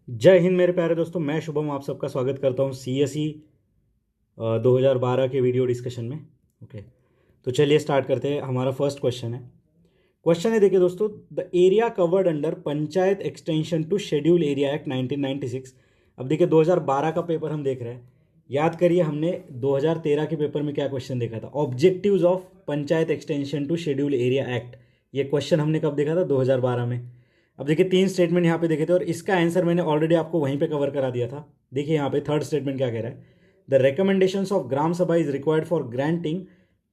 जय हिंद मेरे प्यारे दोस्तों, मैं शुभम आप सबका स्वागत करता हूँ CSE 2012 के वीडियो डिस्कशन में। ओके, तो चलिए स्टार्ट करते हैं। हमारा फर्स्ट क्वेश्चन है देखिए दोस्तों, the area covered under panchayat extension to schedule area act 1996। अब देखिए 2012 का पेपर हम देख रहे हैं। याद करिए हमने 2013 के पेपर में क्या क्वेश्चन देखा था, objectives of panchayat extension to schedule area act. ये क्वेश्चन हमने कब देखा था, 2012 में। अब देखिए तीन स्टेटमेंट यहाँ पे देखे थे और इसका आंसर मैंने ऑलरेडी आपको वहीं पे कवर करा दिया था। देखिए यहाँ पे थर्ड स्टेटमेंट क्या कह रहा है, the recommendations of gram sabha is required for granting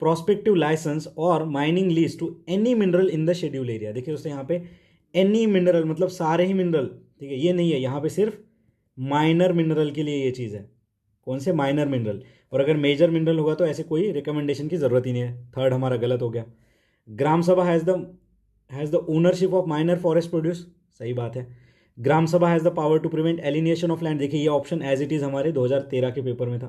prospective license और mining lease to any mineral in the schedule area. देखिए दोस्तों यहाँ पे एनी मिनरल मतलब सारे ही मिनरल, ठीक है, ये नहीं है, यहाँ पे सिर्फ माइनर मिनरल के लिए ये चीज़ है। कौन से माइनर मिनरल, और अगर मेजर मिनरल होगा तो ऐसे कोई रिकमेंडेशन की ज़रूरत ही नहीं है। थर्ड हमारा गलत हो गया। Gram Sabha has the ownership of minor forest produce, सही बात है। Gram Sabha has the power to prevent alienation of land, देखिए ये ऑप्शन एज इट इज़ हमारे 2013 के पेपर में था।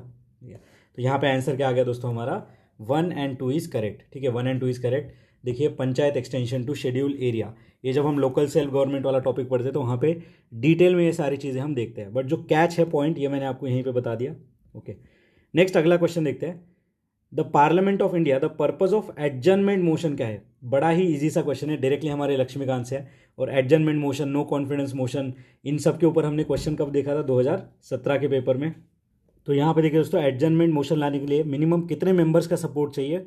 तो यहाँ पे आंसर क्या आ गया दोस्तों, हमारा 1 and 2 इज़ करेक्ट। ठीक है, 1 and 2 इज़ करेक्ट। देखिए panchayat extension to schedule area, ये जब हम लोकल सेल्फ गवर्नमेंट वाला टॉपिक पढ़ते हैं तो वहाँ पे डिटेल में ये सारी चीज़ें हम देखते हैं, बट जो कैच है पॉइंट ये मैंने आपको यहीं पे बता दिया। ओके, नेक्स्ट अगला क्वेश्चन देखते हैं। The parliament of India, the purpose of adjournment motion क्या है। बड़ा ही इजी सा क्वेश्चन है, डायरेक्टली हमारे लक्ष्मीकांत से है। और adjournment motion, no confidence motion, इन सब के ऊपर हमने क्वेश्चन कब देखा था, 2017 के पेपर में। तो यहाँ पे देखिए दोस्तों, एडजर्नमेंट मोशन लाने के लिए मिनिमम कितने मेंबर्स का सपोर्ट चाहिए,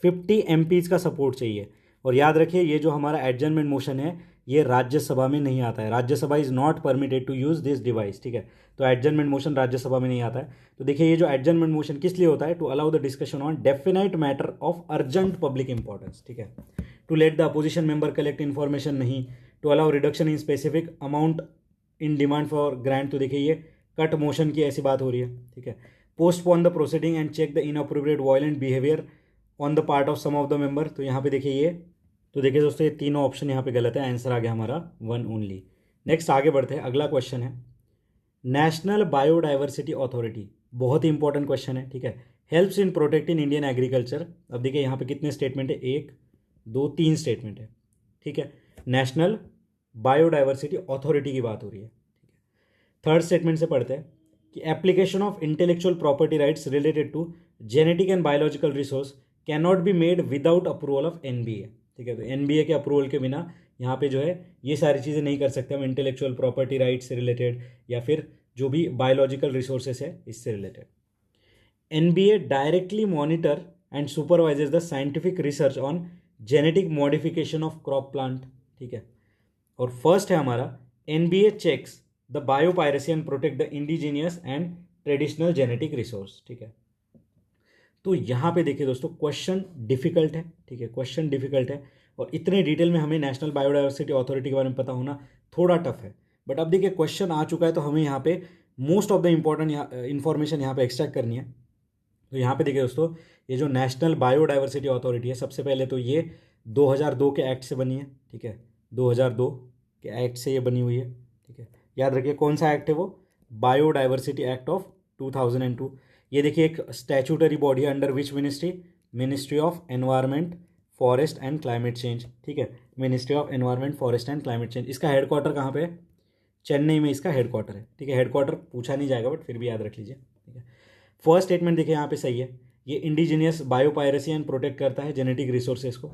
50 MPs का सपोर्ट चाहिए। और याद रखिए ये जो हमारा एडजर्नमेंट मोशन है ये राज्यसभा में नहीं आता है, Rajya Sabha is not permitted to use this device. ठीक है, तो एडजर्नमेंट मोशन राज्यसभा में नहीं आता है। तो देखिए ये जो एडजर्नमेंट मोशन किस लिए होता है, to allow the discussion on definite matter of urgent public importance. ठीक है, to let the opposition member collect information नहीं, to allow reduction in specific amount in demand for grant. तो देखिए ये कट मोशन की ऐसी बात हो रही है। ठीक है, postpone the proceeding and check the inappropriate violent behaviour on the part of some of the member. तो यहाँ पे देखिए ये, तो देखिए दोस्तों ये तीनों ऑप्शन यहाँ पे गलत है, आंसर आ गया हमारा 1 ओनली। नेक्स्ट आगे बढ़ते हैं, अगला क्वेश्चन है नेशनल बायोडाइवर्सिटी अथॉरिटी, बहुत ही इंपॉर्टेंट क्वेश्चन है। ठीक है, helps in protecting Indian agriculture. अब देखिए यहाँ पे कितने स्टेटमेंट है, 1 2 3 स्टेटमेंट है। ठीक है, नेशनल बायोडाइवर्सिटी अथॉरिटी की बात हो रही है। थर्ड स्टेटमेंट से पढ़ते हैं कि application of intellectual property rights related to genetic and biological resource can not be made without approval of NBA। ठीक है, तो NBA के अप्रूवल के बिना यहाँ पे जो है ये सारी चीज़ें नहीं कर सकते हम, इंटेलेक्चुअल प्रॉपर्टी राइट्स से रिलेटेड या फिर जो भी बायोलॉजिकल रिसोर्सेस है इससे related. NBA directly monitor and supervises the scientific research on genetic modification of crop plant. ठीक है, और फर्स्ट है हमारा NBA checks the biopiracy and protect the indigenous and traditional genetic resource. ठीक है, तो यहाँ पे देखिए दोस्तों क्वेश्चन डिफिकल्ट है। ठीक है, क्वेश्चन डिफिकल्ट है और इतने डिटेल में हमें नेशनल बायोडाइवर्सिटी अथॉरिटी के बारे में पता होना थोड़ा टफ है। बट अब देखिए क्वेश्चन आ चुका है तो हमें यहाँ पे most of the important information यहाँ पे एक्सट्रैक्ट करनी है। तो यहाँ पे देखिए दोस्तों, ये जो नेशनल बायोडाइवर्सिटी अथॉरिटी है, सबसे पहले तो ये 2002 के एक्ट से बनी है। ठीक है, 2002 के एक्ट से ये बनी हुई है। ठीक है, याद रखिए कौन सा एक्ट है वो, बायोडाइवर्सिटी एक्ट ऑफ 2002। ये देखिए एक स्टैचूटरी बॉडी है under which ministry, ministry of environment forest and climate change. ठीक है, ministry of environment forest and climate change. इसका हेडक्वार्टर कहाँ पे है, चेन्नई में इसका हेडक्वार्टर है। ठीक है, हेडक्वार्टर पूछा नहीं जाएगा बट फिर भी याद रख लीजिए। ठीक है, फर्स्ट स्टेटमेंट देखिए यहाँ पे सही है, ये इंडिजीनियस बायोपायरेसी एंड प्रोटेक्ट करता है जेनेटिक रिसोर्सेज को।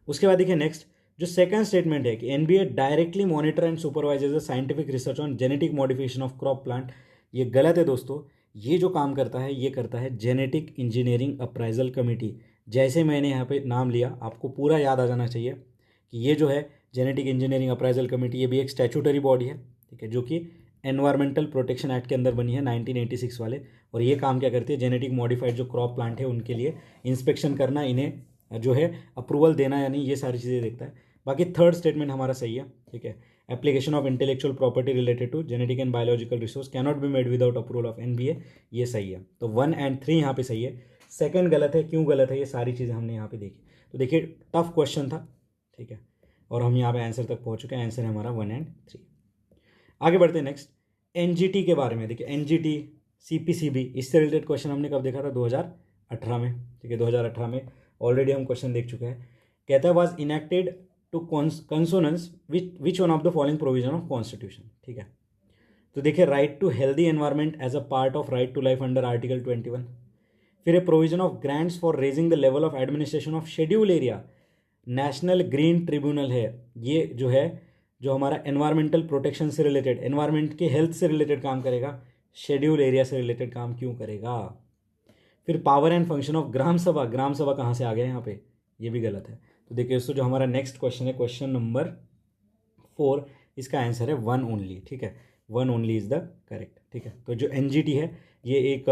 उसके बाद देखिए नेक्स्ट जो सेकंड स्टेटमेंट है कि NBA directly monitor and supervises the scientific research on genetic modification of crop plant, ये गलत है दोस्तों। ये जो काम करता है ये करता है जेनेटिक इंजीनियरिंग अप्राइजल कमेटी। जैसे मैंने यहाँ पे नाम लिया आपको पूरा याद आ जाना चाहिए कि ये जो है जेनेटिक इंजीनियरिंग अप्राइजल कमेटी, ये भी एक स्टैचूटरी बॉडी है। ठीक है, जो कि एनवायरमेंटल प्रोटेक्शन एक्ट के अंदर बनी है 1986 वाले। और ये काम क्या करती है, जेनेटिक मॉडिफाइड जो क्रॉप प्लांट है उनके लिए इंस्पेक्शन करना, इन्हें जो है अप्रूवल देना, यानी ये सारी चीज़ें देखता है। बाकी थर्ड स्टेटमेंट हमारा सही है। ठीक है, application of intellectual property related to genetic and biological resource can not be made without approval of NBA, ये सही है। तो 1 and 3 यहाँ पे सही है, सेकंड गलत है। क्यों गलत है, ये सारी चीज़ें हमने यहाँ पे देखी। तो देखिए टफ क्वेश्चन था। ठीक है, और हम यहाँ पे आंसर तक पहुँच चुके हैं, आंसर है हमारा 1 and 3। आगे बढ़ते हैं नेक्स्ट NGT के बारे में। देखिए NGT CPCB, इससे रिलेटेड क्वेश्चन हमने कब देखा था, 2018 में। ठीक है, 2018 में ऑलरेडी हम क्वेश्चन देख चुके हैं। कहता है was enacted to consonance which one of the following provision of constitution. ठीक है, तो देखिए right to healthy environment as a part of right to life under article 21। फिर a provision of grants for raising the level of administration of schedule area, national green tribunal है, ये जो है जो हमारा एनवायरमेंटल प्रोटेक्शन से related, environment के health से रिलेटेड काम करेगा, शेड्यूल एरिया से रिलेटेड काम क्यों करेगा। फिर power and function of gram सभा, ग्राम सभा कहाँ से आ गया यहाँ पे, ये भी गलत है। तो देखिए दोस्तों जो हमारा नेक्स्ट क्वेश्चन है, क्वेश्चन नंबर 4, इसका आंसर है 1 ओनली, ठीक है, 1 ओनली इज द करेक्ट, ठीक है। तो जो एनजीटी है ये एक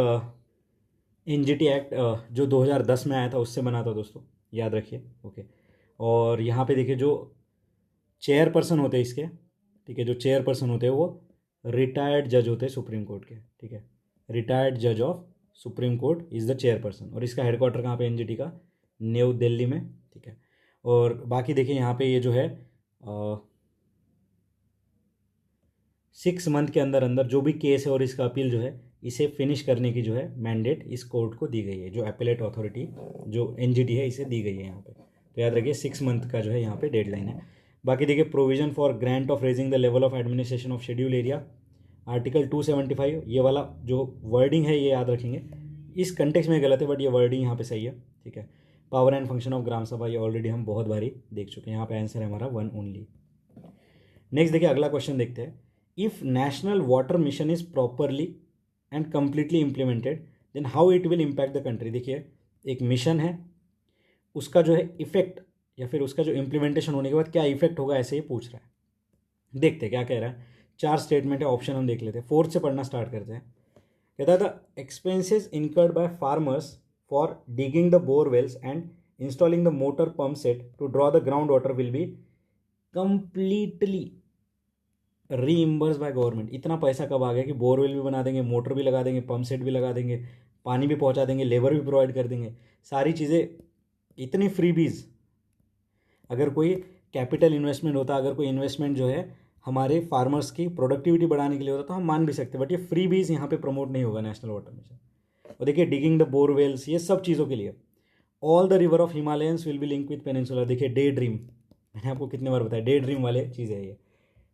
एनजीटी एक्ट जो 2010 में आया था उससे बना था दोस्तों, याद रखिए, ओके। और यहाँ पे देखिए जो चेयरपर्सन होते हैं इसके, ठीक है, जो चेयरपर्सन होते हैं वो रिटायर्ड जज होते हैं सुप्रीम कोर्ट के, ठीक है, रिटायर्ड जज of supreme court is the chairperson. और इसका हेडक्वार्टर कहाँ पे, एनजीटी का न्यू दिल्ली में, ठीक है। और बाकी देखिए यहाँ पे ये जो है 6 मंथ के अंदर अंदर जो भी केस है और इसका अपील जो है इसे फिनिश करने की जो है मैंडेट इस कोर्ट को दी गई है, जो अपीलेट अथॉरिटी जो एनजीटी है इसे दी गई है यहाँ पे। तो याद रखिए 6 मंथ का जो है यहाँ पे डेडलाइन है। बाकी देखिए provision for grant of raising the level of administration of schedule area, article 275, ये वाला जो वर्डिंग है ये याद रखेंगे, इस कंटेक्स्ट में गलत है बट ये वर्डिंग यहाँ पे सही है, ठीक है। Power and function of gram सभा ये ऑलरेडी हम बहुत बारी देख चुके हैं, यहाँ पे आंसर है हमारा 1 ओनली। नेक्स्ट देखिए अगला क्वेश्चन देखते हैं, if national water mission is properly and completely implemented then how it will impact the country. देखिए एक मिशन है, उसका जो है इफेक्ट या फिर उसका जो इम्प्लीमेंटेशन होने के बाद क्या इफेक्ट होगा, ऐसे ही पूछ रहा है। देखते हैं क्या कह रहा है, 4 स्टेटमेंट है, ऑप्शन हम देख लेते हैं। 4th से पढ़ना स्टार्ट करते हैं। कहता है the expenses incurred by farmers for digging the borewells and installing the motor pump set to draw the ground water will be completely reimburse by government. इतना पैसा कब आ गया कि बोरवेल भी बना देंगे, मोटर भी लगा देंगे, पंप सेट भी लगा देंगे, पानी भी पहुंचा देंगे, लेबर भी प्रोवाइड कर देंगे, सारी चीज़ें इतनी फ्रीबीज। अगर कोई कैपिटल इन्वेस्टमेंट होता, अगर कोई इन्वेस्टमेंट जो है हमारे फार्मर्स की प्रोडक्टिविटी बढ़ाने के लिए होता तो हम मान भी सकते, बट ये फ्रीबीज यहाँ पे प्रमोट नहीं होगा नेशनल वाटर मिशन। और देखिए डिगिंग द बोरवेल्स, ये सब चीज़ों के लिए all the river of Himalayans will be link with peninsula. देखिए डे ड्रीम, मैंने आपको कितने बार बताया, डे ड्रीम वाले चीज़ है ये।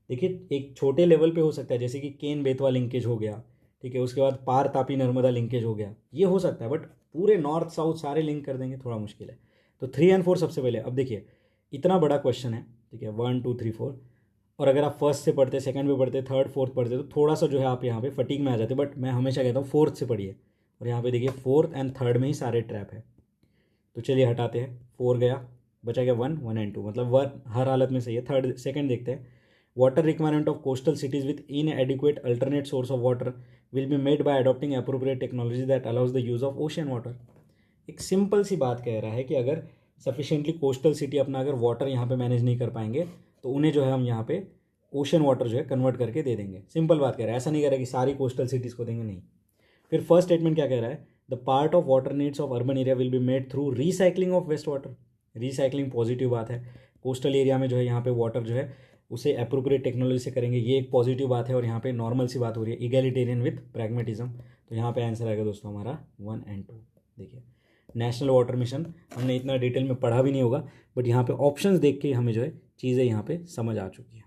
देखिए एक छोटे लेवल पे हो सकता है, जैसे कि केन बेतवा लिंकेज हो गया, ठीक है, उसके बाद पार तापी नर्मदा लिंकेज हो गया, ये हो सकता है, बट पूरे नॉर्थ साउथ सारे लिंक कर देंगे थोड़ा मुश्किल है। तो 3 और 4 सबसे पहले। अब देखिए इतना बड़ा क्वेश्चन है, ठीक है, 1 2 3 4, और अगर आप फर्स्ट से पढ़ते, सेकंड पे पढ़ते, थर्ड फोर्थ पढ़ते तो थोड़ा सा जो है आप यहाँ पे फटीक में आ जाते, बट मैं हमेशा कहता हूँ 4th से पढ़िए। और यहाँ पे देखिए 4th एंड 3rd में ही सारे ट्रैप है। तो चलिए हटाते हैं, 4 गया, बचा गया 1 1 एंड 2, मतलब 1 हर हालत में सही है। सेकंड देखते हैं, water requirement of coastal cities with इनएडिक्वेट alternate source of water will be made by adopting appropriate technology that allows the use of ocean water. एक सिंपल सी बात कह रहा है कि अगर सफिशिएंटली कोस्टल सिटी अपना अगर वाटर यहाँ पे मैनेज नहीं कर पाएंगे तो उन्हें जो है हम यहाँ पे ओशन वाटर जो है कन्वर्ट करके दे देंगे। सिंपल बात कह रहा है, ऐसा नहीं कह रहा है कि सारी कोस्टल सिटीज़ को देंगे, नहीं। फिर फर्स्ट स्टेटमेंट क्या कह रहा है, the part of water needs of urban area will be made through recycling of waste water. Recycling positive बात है, कोस्टल एरिया में जो है यहाँ पे वाटर जो है उसे एप्रोप्रिएट टेक्नोलॉजी से करेंगे, ये एक पॉजिटिव बात है। और यहाँ पे नॉर्मल सी बात हो रही है, इगैलिटेरियन विद प्रैग्मेटिज्म। तो यहाँ पे आंसर आएगा दोस्तों हमारा 1 एंड 2। देखिए नेशनल वाटर मिशन हमने इतना डिटेल में पढ़ा भी नहीं होगा, बट यहाँ पे ऑप्शंस देख के हमें जो है चीज़ें यहाँ पे समझ आ चुकी है,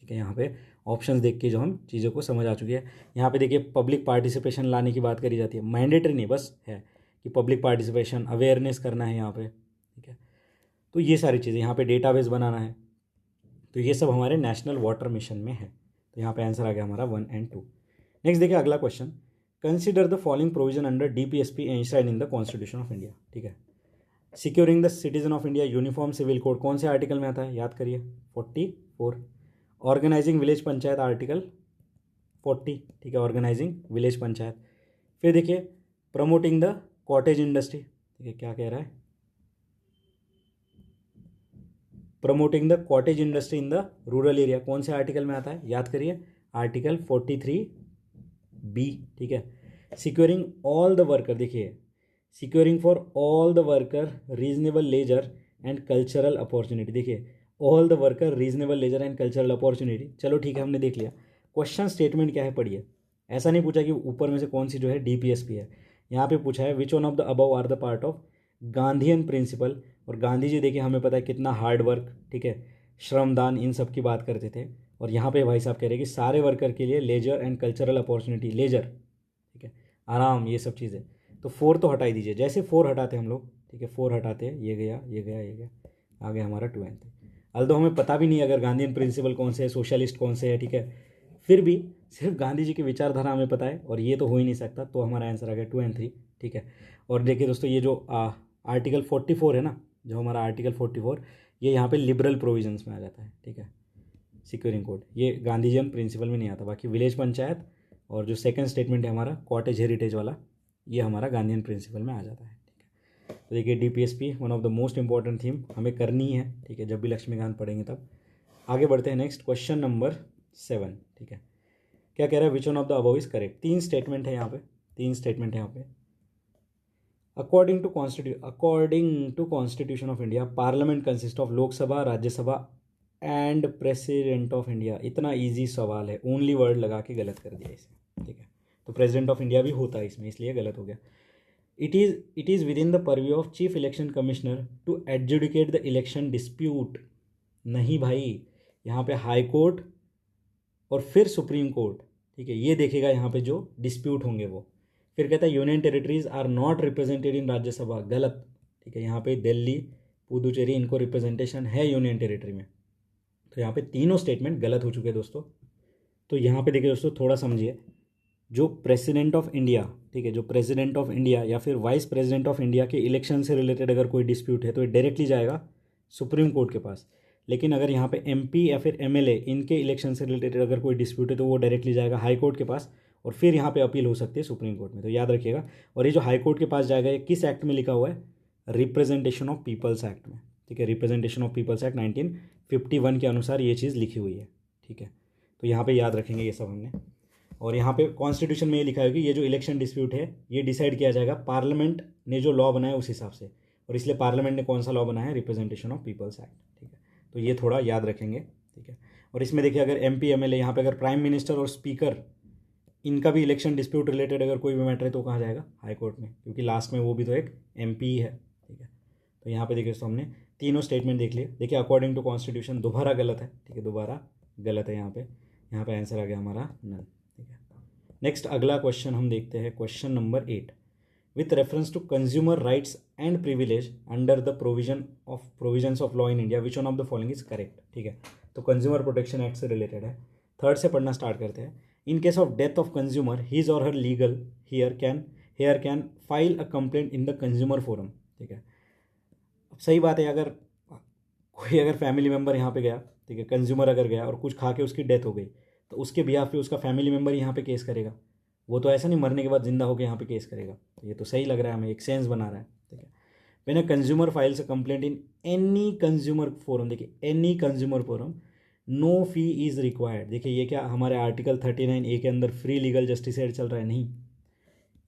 ठीक है। यहाँ पे ऑप्शंस देख के जो हम चीज़ों को समझ आ चुकी है। यहाँ पे देखिए पब्लिक पार्टिसिपेशन लाने की बात करी जाती है, मैंडेटरी नहीं, बस है कि पब्लिक पार्टिसिपेशन, अवेयरनेस करना है यहाँ पे, ठीक है। तो ये सारी चीज़ें, यहाँ पे डेटाबेस बनाना है, तो ये सब हमारे नेशनल वाटर मिशन में है। तो यहाँ पे आंसर आ गया हमारा 1 एंड 2। नेक्स्ट देखिए अगला question, consider the following provision under DPSP enshrined in the constitution of India, ठीक है। Securing the citizen of India uniform civil code कौन से आर्टिकल में आता है, याद करिए 44। ऑर्गेनाइजिंग विलेज पंचायत आर्टिकल 40, ठीक है, ऑर्गेनाइजिंग विलेज पंचायत। फिर देखिए प्रमोटिंग द कॉटेज इंडस्ट्री, ठीक है, क्या कह रहा है, promoting the cottage industry in the rural area कौन से आर्टिकल में आता है, याद करिए आर्टिकल 43B, ठीक है। सिक्योरिंग ऑल द वर्कर, देखिए securing for all the worker reasonable leisure and cultural opportunity, देखिए all the worker reasonable leisure and cultural opportunity. चलो ठीक है, हमने देख लिया। क्वेश्चन स्टेटमेंट क्या है पढ़िए, ऐसा नहीं पूछा कि ऊपर में से कौन सी जो है डीपीएसपी है, यहाँ पे पूछा है which one of the above are the part of Gandhian principle. और गांधी जी देखिए हमें पता है कितना हार्ड वर्क, ठीक है, श्रमदान, इन सब की बात करते थे। और यहाँ पे भाई साहब कह रहे हैं कि सारे वर्कर के लिए leisure and cultural opportunity, leisure, ठीक है, आराम, ये सब चीज़ें। तो 4 तो हटा ही दीजिए, जैसे 4 हटाते हम लोग, ठीक है, 4 हटाते हैं, ये गया, ये गया, ये गया, आ गया हमारा 2 एंड 3। अल्दो हमें पता भी नहीं अगर गांधीयन प्रिंसिपल कौन से है, सोशलिस्ट कौन से है, ठीक है, फिर भी सिर्फ गांधी जी की विचारधारा हमें पता है और ये तो हो ही नहीं सकता, तो हमारा आंसर आ गया 2 एंड 3, ठीक है। और देखिए दोस्तों, ये जो आर्टिकल 44 है ना, जो हमारा आर्टिकल 44, ये यहाँ पे लिबरल प्रोविजंस में आ जाता है, ठीक है, सिक्योरिंग कोड, ये गांधीजियन प्रिंसिपल में नहीं आता। बाकी विलेज पंचायत और जो सेकंड स्टेटमेंट है हमारा कॉटेज हेरिटेज वाला, ये हमारा गांधीयन प्रिंसिपल में आ जाता है, ठीक है। तो देखिए DPSP one of the most important theme हमें करनी है, ठीक है, जब भी लक्ष्मीकांत पढ़ेंगे तब। आगे बढ़ते हैं, नेक्स्ट क्वेश्चन नंबर 7, ठीक है। क्या कह रहा है, which one of the above is correct. 3 statement है यहाँ पे, 3 स्टेटमेंट है यहाँ पे। According to constitution of India, parliament consist of Lok Sabha, Rajya Sabha and president of India. इतना इजी सवाल है, ओनली वर्ड लगा के गलत कर दिया इसे, ठीक है। तो प्रेसिडेंट ऑफ इंडिया भी होता है इसमें, इसलिए गलत हो गया। It is within the purview of chief election commissioner to adjudicate the election dispute. नहीं भाई, यहाँ पे हाई कोर्ट और फिर सुप्रीम कोर्ट, ठीक है, ये देखेगा यहाँ पे जो डिस्प्यूट होंगे वो। फिर कहता है union territories are not represented in Rajya Sabha, गलत, ठीक है। यहाँ पे दिल्ली, पुदुचेरी, इनको रिप्रेजेंटेशन है यूनियन टेरिटरी में। तो यहाँ पे तीनों स्टेटमेंट गलत हो चुके हैं दोस्तों। तो यहाँ पे देखिए दोस्तों, थोड़ा समझिए, जो प्रेसिडेंट ऑफ इंडिया, ठीक है, जो प्रेसिडेंट ऑफ इंडिया या फिर वाइस प्रेसिडेंट ऑफ इंडिया के इलेक्शन से रिलेटेड अगर कोई डिस्प्यूट है तो ये डायरेक्टली जाएगा सुप्रीम कोर्ट के पास। लेकिन अगर यहाँ पे एमपी या फिर एमएलए, इनके इलेक्शन से रिलेटेड अगर कोई डिस्प्यूट है तो वो डायरेक्टली जाएगा हाई कोर्ट के पास, और फिर यहाँ पे अपील हो सकती है सुप्रीम कोर्ट में, तो याद रखिएगा। और ये जो हाई कोर्ट के पास जाएगा, ये किस एक्ट में लिखा हुआ है, रिप्रेजेंटेशन ऑफ पीपल्स एक्ट में, ठीक है, रिप्रेजेंटेशन ऑफ पीपल्स एक्ट 1951 के अनुसार ये चीज़ लिखी हुई है, ठीक है। तो यहाँ पे याद रखेंगे ये सब हमने। और यहाँ पे कॉन्स्टिट्यूशन में ये लिखा है कि ये जो इलेक्शन डिस्प्यूट है ये डिसाइड किया जाएगा पार्लियामेंट ने जो लॉ बनाया उस हिसाब से, और इसलिए पार्लियामेंट ने कौन सा लॉ बनाया है, रिप्रेजेंटेशन ऑफ पीपल्स एक्ट, ठीक है। तो ये थोड़ा याद रखेंगे, ठीक है। और इसमें देखिए, अगर एमपी एमएलए, यहाँ पे अगर प्राइम मिनिस्टर और स्पीकर, इनका भी इलेक्शन डिस्प्यूट रिलेटेड अगर कोई भी मैटर है तो कहाँ जाएगा, हाई कोर्ट में, क्योंकि लास्ट में वो भी तो एक एमपी ही है, ठीक है। तो यहाँ पे देखिए दोस्तों, हमने तीनों स्टेटमेंट देख लिए। देखिए अकॉर्डिंग टू कॉन्स्टिट्यूशन दोबारा गलत है, ठीक है, दोबारा गलत है यहाँ पे आंसर आ गया हमारा नन, ठीक है। नेक्स्ट अगला क्वेश्चन हम देखते हैं, question number 8। With reference to consumer rights and privilege under the provisions of law in India, which one of the following is correct, ठीक है। तो कंज्यूमर प्रोटेक्शन एक्ट से रिलेटेड है। थर्ड से पढ़ना स्टार्ट करते हैं। In case of death of consumer, his or her legal heir can file a complaint in the consumer forum, ठीक है। अब सही बात है, अगर कोई फैमिली मेम्बर यहाँ पे गया, ठीक है, कंज्यूमर अगर गया और कुछ खा के उसकी डेथ हो गई, तो उसके बिहाफ पे उसका फैमिली मेम्बर यहाँ पे केस करेगा। वो तो ऐसा नहीं मरने के बाद जिंदा होकर यहाँ पे केस करेगा। तो ये तो सही लग रहा है हमें, एक सेंस बना रहा है, ठीक है। When a consumer files a complaint in any consumer forum, देखिए any consumer forum, no fee is required. देखिए ये क्या हमारे आर्टिकल 39A के अंदर फ्री लीगल जस्टिस एड चल रहा है, नहीं,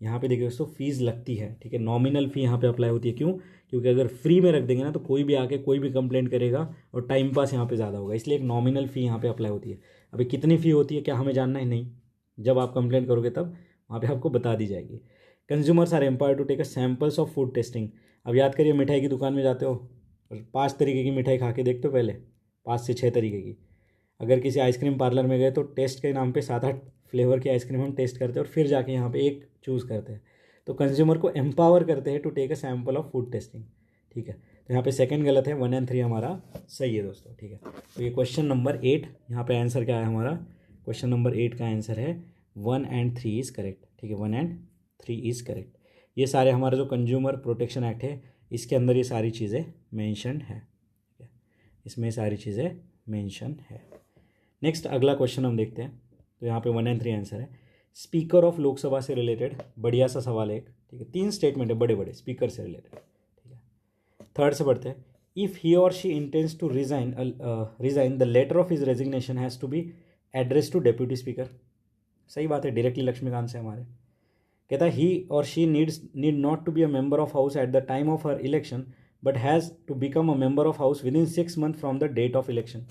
यहाँ पे देखिए दोस्तों फीस लगती है, ठीक है, नॉमिनल फ़ी यहाँ पे अप्लाई होती है। क्यों? क्योंकि अगर फ्री में रख देंगे ना तो कोई भी आके कोई भी कंप्लेंट करेगा और टाइम पास यहाँ पे ज़्यादा होगा, इसलिए एक नॉमिनल फ़ी यहाँ पे अप्लाई होती है। अभी कितनी फ़ी होती है क्या हमें जानना है? नहीं, जब आप कंप्लेंट करोगे तब वहाँ पे आपको बता दी जाएगी। Consumers are empowered to take a samples of food testing. अब याद करिए, मिठाई की दुकान में जाते हो और 5 तरीके की मिठाई खा के देखते हो, पहले 5 से 6 तरीके की। अगर किसी आइसक्रीम पार्लर में गए तो टेस्ट के नाम पे 7-8 फ्लेवर की आइसक्रीम हम टेस्ट करते हैं और फिर जाके यहाँ पे एक चूज़ करते हैं। तो कंज्यूमर को एम्पावर करते हैं to take a sample of food testing, ठीक है। तो यहाँ पे सेकंड गलत है, 1 और 3 हमारा सही है दोस्तों, ठीक है। तो ये क्वेश्चन नंबर 8, यहाँ पे आंसर क्या है हमारा, क्वेश्चन नंबर 8 का आंसर है 1 और 3 इज़ करेक्ट, ठीक है, 1 और 3 इज़ करेक्ट। ये सारे हमारा जो कंज्यूमर प्रोटेक्शन एक्ट है इसके अंदर ये सारी चीज़ें मैंशन है, ठीक है, इसमें सारी चीज़ें मैंशन है। नेक्स्ट अगला क्वेश्चन हम देखते हैं। तो यहाँ पे 1 और 3 आंसर है। स्पीकर ऑफ लोकसभा से रिलेटेड बढ़िया सा सवाल है एक, ठीक है, 3 स्टेटमेंट है बड़े बड़े स्पीकर से रिलेटेड, ठीक है। थर्ड से पढ़ते हैं। If he or she intends to resign the letter of his resignation has to be address to deputy speaker. सही बात है, डायरेक्टली लक्ष्मीकांत से हमारे। कहता है he or she need not to be a member of house at the time of her election but has to become a member of house within 6 months from the date of election.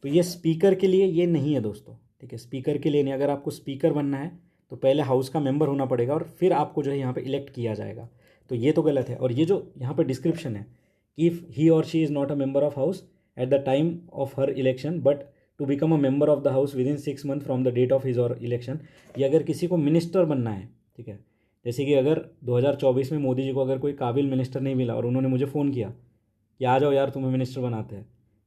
तो ये speaker के लिए ये नहीं है दोस्तों, ठीक है, स्पीकर के लिए नहीं। अगर आपको स्पीकर बनना है तो पहले हाउस का मेंबर होना पड़ेगा और फिर आपको जो है यहाँ पे इलेक्ट किया जाएगा, तो ये तो गलत है। और ये जो यहाँ पे डिस्क्रिप्शन है, if he or she is not a member of house at the time of her election but to become a member of the house within 6 month from the date of his or election. ये अगर किसी को minister बनना है, ठीक है, जैसे कि अगर 2024 में मोदी जी को अगर कोई काबिल मिनिस्टर नहीं मिला और उन्होंने मुझे फ़ोन किया कि आ जाओ यार तुम्हें मिनिस्टर बनाते हैं,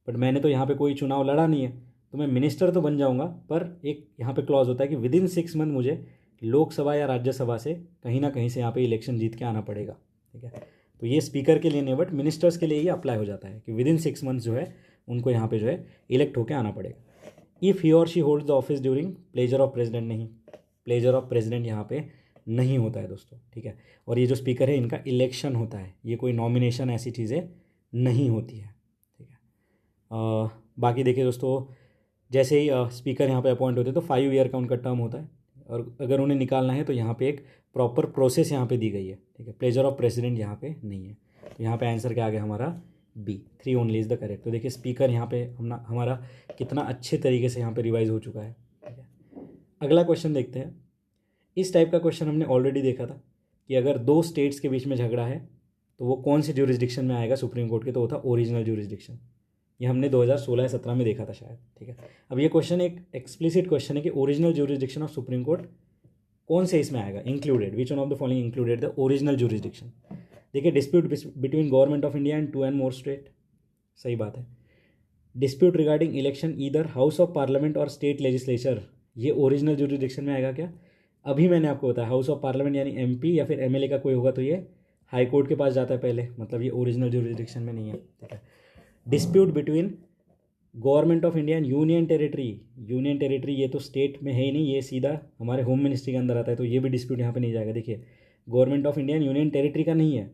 बट मैंने तो यहाँ पे कोई चुनाव लड़ा नहीं है, तो मैं मिनिस्टर तो बन जाऊँगा, पर एक यहाँ पे क्लॉज होता है कि विद इन 6 मंथ मुझे लोकसभा या राज्यसभा से कहीं ना कहीं से यहाँ पे इलेक्शन जीत के आना पड़ेगा, ठीक है। तो ये स्पीकर के लिए नहीं, बट मिनिस्टर्स के लिए ये अप्लाई हो जाता है कि विद इन 6 मंथ्स जो है उनको यहाँ पे जो है इलेक्ट होकर आना पड़ेगा। If he or she holds the office during pleasure of president, नहीं, प्लेजर ऑफ प्रेसिडेंट यहाँ पे नहीं होता है दोस्तों, ठीक है। और ये जो स्पीकर है इनका इलेक्शन होता है, ये कोई नॉमिनेशन ऐसी चीज़ें नहीं होती है, ठीक है। बाकी देखिए दोस्तों, जैसे ही स्पीकर यहाँ पे अपॉइंट होते हैं तो 5 ईयर का उनका टर्म होता है, और अगर उन्हें निकालना है तो यहाँ पे एक प्रॉपर प्रोसेस यहाँ पे दी गई है, ठीक है। प्लेजर ऑफ प्रेसिडेंट यहाँ पे नहीं है, तो यहाँ पे आंसर क्या आ गया हमारा B, 3 only is the correct. तो देखिए स्पीकर यहाँ पे हमारा कितना अच्छे तरीके से यहाँ पे रिवाइज हो चुका है, ठीक है। अगला क्वेश्चन देखते हैं। इस टाइप का क्वेश्चन हमने ऑलरेडी देखा था कि अगर 2 स्टेट्स के बीच में झगड़ा है तो वो कौन से ज्यूरिसडिक्शन में आएगा सुप्रीम कोर्ट के, तो वो था ओरिजिनल ज्यूरिसडिक्शन। ये हमने 2016-17 में देखा था शायद, ठीक है। अब ये क्वेश्चन एक एक्सप्लिसिट क्वेश्चन है कि original jurisdiction of supreme court कौन से इसमें आएगा, included, which one of the following included the original jurisdiction. देखिए dispute between government of India and 2 and more state, सही बात है। Dispute regarding election either house of parliament or state legislature, ये original jurisdiction में आएगा क्या। अभी मैंने आपको बताया हाउस ऑफ पार्लियामेंट यानी एमपी या फिर एमएलए का कोई होगा तो ये हाई कोर्ट के पास जाता है पहले, मतलब ये ओरिजिनल ज्यूरिसडिक्शन में नहीं है, ठीक है। Dispute between government of India and union territory, union territory ये तो स्टेट में है ही नहीं, ये सीधा हमारे होम मिनिस्ट्री के अंदर आता है, तो ये भी डिस्प्यूट यहाँ पे नहीं जाएगा। देखिए government of India and union territory का नहीं है,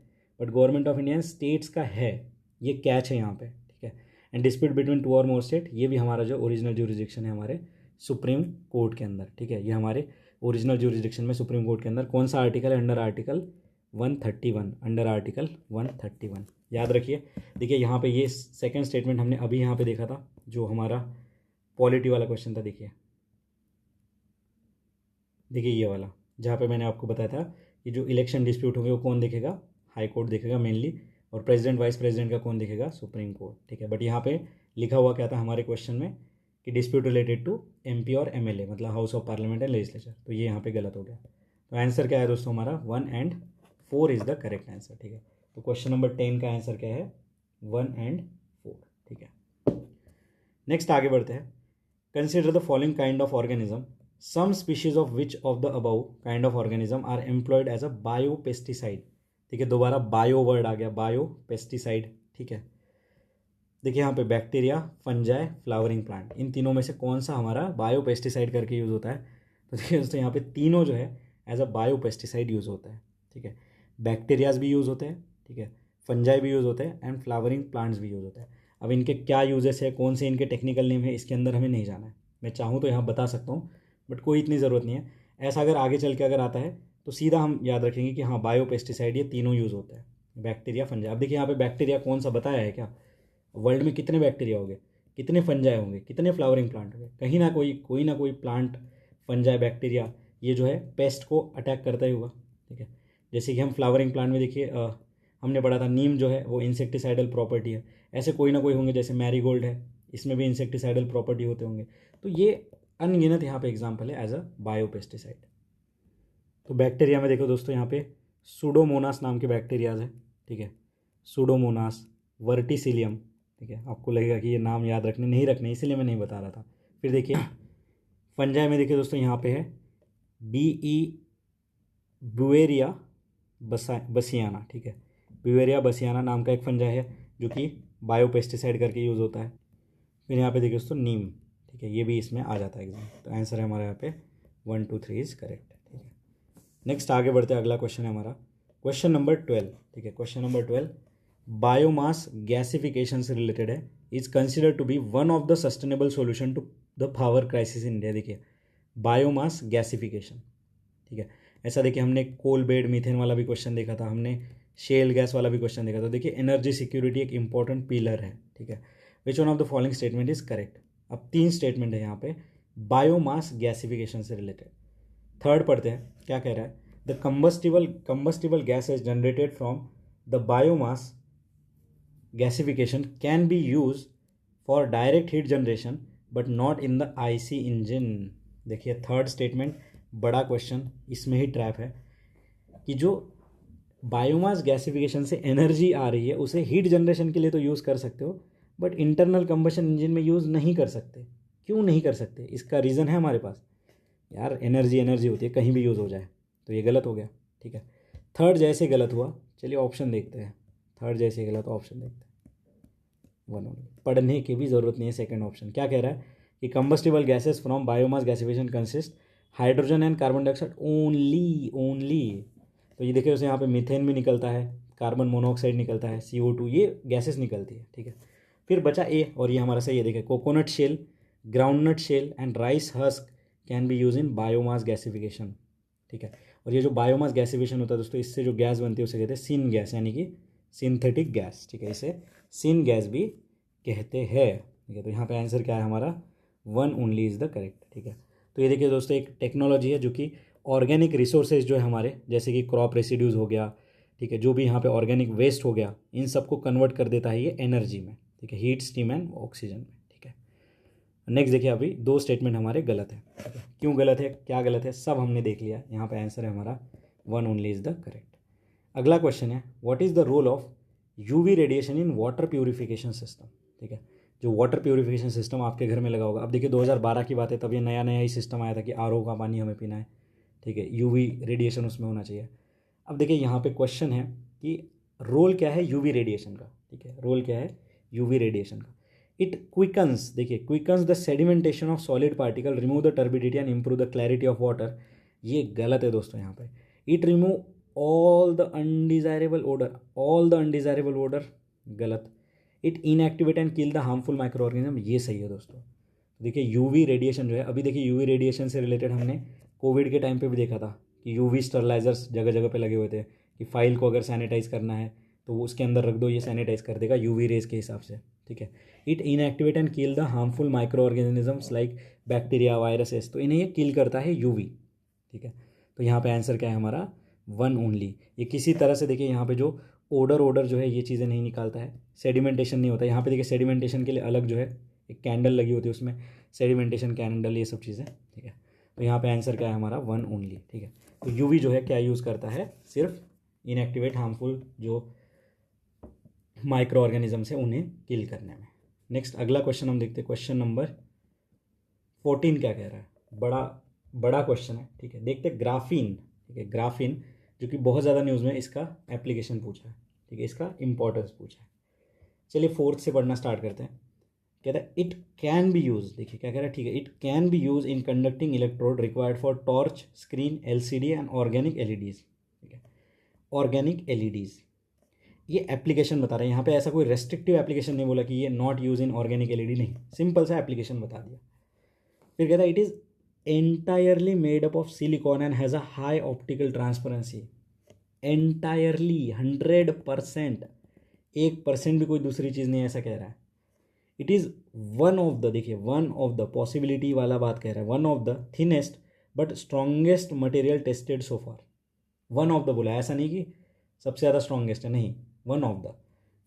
but government of India and states का है, ये कैच है यहाँ पे, ठीक है। एंड डिस्प्यूट बिटवीन 2 और मोर स्टेट, ये भी हमारा जो ओरिजिनल ज्यूरिसडिक्शन है हमारे सुप्रीम कोर्ट के अंदर, ठीक है। ये हमारे ओरिजिनल ज्यूरिसडिक्शन में सुप्रीम कोर्ट के अंदर कौन सा आर्टिकल है, अंडर आर्टिकल 131, अंडर आर्टिकल 131 याद रखिए। देखिए यहाँ पे ये सेकंड स्टेटमेंट हमने अभी यहाँ पे देखा था, जो हमारा पॉलिटी वाला क्वेश्चन था। देखिए ये वाला जहाँ पे मैंने आपको बताया था कि जो इलेक्शन डिस्प्यूट होंगे वो कौन देखेगा, हाई कोर्ट देखेगा मेनली, और प्रेसिडेंट वाइस प्रेसिडेंट का कौन देखेगा, सुप्रीम कोर्ट, ठीक है। बट यहाँ पे लिखा हुआ क्या था हमारे क्वेश्चन में कि डिस्प्यूट रिलेटेड टू एमपी और एमएलए, मतलब house of parliament and legislature, तो ये यहाँ पे गलत हो गया। तो आंसर क्या है दोस्तों हमारा 1 and 4 is the correct answer, ठीक है। तो क्वेश्चन नंबर 10 का आंसर क्या है 1 एंड 4, ठीक है। नेक्स्ट आगे बढ़ते हैं। Consider the following kind of organism, some species of which of the above kind of organism are employed as a bio pesticide, ठीक है। दोबारा बायो वर्ड आ गया, बायो पेस्टिसाइड, ठीक है। देखिए यहाँ पे बैक्टीरिया, फंजाई, फ्लावरिंग प्लांट, इन तीनों में से कौन सा हमारा बायो पेस्टिसाइड करके यूज़ होता है। तो देखिए दोस्तों यहाँ पे तीनों जो है as a bio pesticide use होता है, ठीक है। बैक्टीरियाज भी यूज़ होते हैं, ठीक है, फंजाई भी यूज़ होते हैं एंड फ्लावरिंग प्लांट्स भी यूज़ होते हैं। अब इनके क्या यूजेस है, कौन से इनके टेक्निकल नेम है, इसके अंदर हमें नहीं जाना है। मैं चाहूँ तो यहाँ बता सकता हूँ, बट कोई इतनी ज़रूरत नहीं है। ऐसा अगर आगे चल के अगर आता है तो सीधा हम याद रखेंगे कि हाँ बायो पेस्टिसाइड ये तीनों यूज़ होता है, बैक्टीरिया, फंजाई। अब देखिए यहाँ पे बैक्टीरिया कौन सा बताया है क्या, वर्ल्ड में कितने बैक्टीरिया होंगे, कितने फंजाई होंगे, कितने फ्लावरिंग प्लांट होंगे, कहीं ना कोई प्लांट, फंजाई, बैक्टीरिया ये जो है पेस्ट को अटैक करता ही होगा, ठीक है। जैसे कि हम फ्लावरिंग प्लांट में देखिए हमने पढ़ा था नीम जो है वो इंसेक्टिसाइडल प्रॉपर्टी है, ऐसे कोई ना कोई होंगे, जैसे मैरीगोल्ड है इसमें भी इंसेक्टिसाइडल प्रॉपर्टी होते होंगे। तो ये अनगिनत यहाँ पे एग्जाम्पल है एज अ बायो पेस्टिसाइड। तो बैक्टीरिया में देखो दोस्तों यहाँ पे सूडोमोनास नाम के बैक्टीरियाज है, ठीक है, सूडोमोनास, वर्टिसिलियम, ठीक है। आपको लगेगा कि ये नाम याद रखने नहीं रखने, इसलिए मैं नहीं बता रहा था। फिर देखिए फंजाई में देखिए दोस्तों यहाँ पे है ब्यूवेरिया बसियाना, ठीक है। ब्यूवेरिया बसियाना नाम का एक फंजाई है जो कि बायो पेस्टिसाइड करके यूज़ होता है। फिर यहाँ पे देखिए दोस्तों नीम, ठीक है, ये भी इसमें आ जाता है एग्जाम। तो आंसर है हमारे यहाँ पे 1 2 3 इज करेक्ट, ठीक है। नेक्स्ट आगे बढ़ते हैं, अगला क्वेश्चन है हमारा क्वेश्चन नंबर 12, ठीक है। क्वेश्चन नंबर 12 बायोमास गैसिफिकेशन से रिलेटेड है, is consider to be one of the sustainable solution to the power crisis in India. देखिए बायोमास गैसिफिकेशन, ठीक है। ऐसा देखिए हमने कोल बेड मीथेन वाला भी क्वेश्चन देखा था, हमने शेल गैस वाला भी क्वेश्चन देखा था। देखिए एनर्जी सिक्योरिटी एक इंपॉर्टेंट पिलर है, ठीक है। Which one of the following statement is correct. अब 3 स्टेटमेंट है यहाँ पे बायोमास गैसिफिकेशन से रिलेटेड। थर्ड पढ़ते हैं, क्या कह रहा है, the combustible gas is generated from the biomass gasification can be used for direct heat generation but not in the IC engine. देखिए थर्ड स्टेटमेंट बड़ा क्वेश्चन, इसमें ही ट्रैप है कि जो बायोमास गैसिफिकेशन से एनर्जी आ रही है उसे हीट जनरेशन के लिए तो यूज़ कर सकते हो, बट इंटरनल कंबशन इंजन में यूज़ नहीं कर सकते। क्यों नहीं कर सकते? इसका रीज़न है हमारे पास। यार एनर्जी एनर्जी होती है, कहीं भी यूज़ हो जाए, तो ये गलत हो गया। ठीक है, थर्ड जैसे गलत हुआ। चलिए ऑप्शन देखते हैं, थर्ड जैसे गलत ऑप्शन देखते हैं। वन ओनली, पढ़ने की भी ज़रूरत नहीं है। सेकंड ऑप्शन क्या कह रहा है कि combustible gases from biomass gasification consist hydrogen and carbon dioxide only only. तो ये देखिए उसे यहाँ पे मीथेन भी निकलता है, कार्बन मोनोऑक्साइड निकलता है, CO2, ये गैसेस निकलती है। ठीक है, फिर बचा ए, और ये हमारा सही है। देखिए coconut shell, groundnut shell and rice husk can be use in biomass gasification. ठीक है, और ये जो बायोमास गैसिफिकेशन होता है दोस्तों, इससे जो गैस बनती है उसे कहते हैं सिन गैस, यानी कि सिंथेटिक गैस। ठीक है, इसे सिन गैस भी कहते हैं। ठीक है, तो यहाँ पे आंसर क्या है हमारा? One only is the correct. ठीक है, तो ये देखिए दोस्तों एक टेक्नोलॉजी है जो कि ऑर्गेनिक रिसोर्सेज जो है हमारे, जैसे कि क्रॉप रेसिड्यूज़ हो गया, ठीक है, जो भी यहाँ पे ऑर्गेनिक वेस्ट हो गया, इन सबको कन्वर्ट कर देता है ये एनर्जी में। ठीक है, हीट, स्टीम एंड ऑक्सीजन में। ठीक है, नेक्स्ट देखिए, अभी दो स्टेटमेंट हमारे गलत है। ठीक है, क्यों गलत है, क्या गलत है, सब हमने देख लिया। यहाँ पे आंसर है हमारा one only is the correct. अगला क्वेश्चन है, what is the role of UV radiation in water purification system. ठीक है, जो वाटर प्यूरिफिकेशन सिस्टम आपके घर में लगा होगा, अब देखिए 2012 की बात है, तब ये नया नया ही सिस्टम आया था कि RO का पानी हमें पीना है। ठीक है, यूवी रेडिएशन उसमें होना चाहिए। अब देखिए यहाँ पे क्वेश्चन है कि रोल क्या है यूवी रेडिएशन का। ठीक है, रोल क्या है यूवी रेडिएशन का? इट क्विकन्स, देखिए quickens the sedimentation of solid particle, remove the turbidity and improve the clarity of water. ये गलत है दोस्तों यहाँ पे। It remove all the undesirable odour, all the undesirable odour, गलत। It inactivate and kill the harmful micro organism, ये सही है दोस्तों। देखिए यूवी रेडिएशन जो है, अभी देखिए यूवी रेडिएशन से रिलेटेड हमने कोविड के टाइम पे भी देखा था कि यूवी स्टरलाइजर्स जगह जगह पे लगे हुए थे कि फाइल को अगर सैनिटाइज करना है तो वो उसके अंदर रख दो, ये सैनिटाइज कर देगा यूवी रेज के हिसाब से। ठीक है, it inactivate and kill the harmful micro organisms like bacteria, viruses, तो इन्हें ये किल करता है यूवी। ठीक है, तो यहाँ पे आंसर क्या है हमारा? One only. ये किसी तरह से देखिए यहाँ पे जो ओडर जो है ये चीज़ें नहीं निकालता है, सेडिमेंटेशन नहीं होता। यहाँ पे देखिए सेडिमेंटेशन के लिए अलग जो है एक कैंडल लगी होती है, उसमें सेडिमेंटेशन कैंडल, ये सब चीज़ें। ठीक है, तो यहाँ पे आंसर क्या है हमारा? One only. ठीक है, तो यूवी जो है क्या यूज़ करता है? सिर्फ इनएक्टिवेट हार्मफुल जो माइक्रो ऑर्गेनिजम्स है उन्हें किल करने में। नेक्स्ट अगला क्वेश्चन हम देखते हैं, क्वेश्चन नंबर 14 क्या कह रहा है? बड़ा बड़ा क्वेश्चन है। ठीक है, देखते हैं ग्राफीन। ठीक है, ग्राफीन जो कि बहुत ज़्यादा न्यूज़ में, इसका एप्लीकेशन पूछा है। ठीक है, इसका इंपॉर्टेंस पूछा है। चलिए फोर्थ से पढ़ना स्टार्ट करते हैं। कहता है इट कैन बी यूज, देखिए क्या कह रहा है, ठीक है, it can be use in conducting electrode required for torch, screen, LCD and organic LEDs। ठीक है, ऑर्गेनिक LEDs, ये एप्लीकेशन बता रहे हैं यहाँ पे। ऐसा कोई रेस्ट्रिक्टिव एप्लीकेशन नहीं बोला कि ये not use in organic LED, नहीं, सिंपल सा एप्लीकेशन बता दिया। फिर कहता है it is entirely made up of silicon and has a high optical transparency. Entirely 100%, 1% भी कोई दूसरी चीज़ नहीं, ऐसा कह रहा है। It is one of the, देखिए वन ऑफ द, पॉसिबिलिटी वाला बात कह रहा है, one of the thinnest but strongest material tested so far. One of the बोला, ऐसा नहीं कि सबसे ज़्यादा स्ट्रॉन्गेस्ट है, नहीं, वन ऑफ द।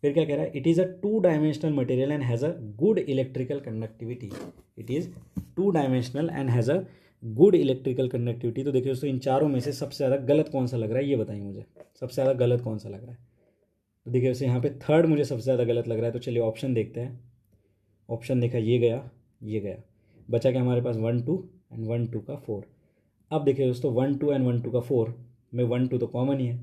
फिर क्या कह रहा है? It is a 2 dimensional material and has a good electrical conductivity. It is 2 dimensional and has a good electrical conductivity. तो देखिए दोस्तों इन चारों में से सबसे ज़्यादा गलत कौन सा लग रहा है, ये बताइए मुझे, सबसे ज़्यादा गलत कौन सा लग रहा है? तो देखिए वैसे यहाँ पे थर्ड मुझे सबसे ज़्यादा गलत लग रहा है। तो चलिए ऑप्शन देखते हैं। ऑप्शन देखा, ये गया, ये गया, बचा क्या हमारे पास? 1 2 एंड 1 2 का 4। अब देखिए दोस्तों 1 2 एंड 1 2 का 4 में 1 2 तो कॉमन ही है,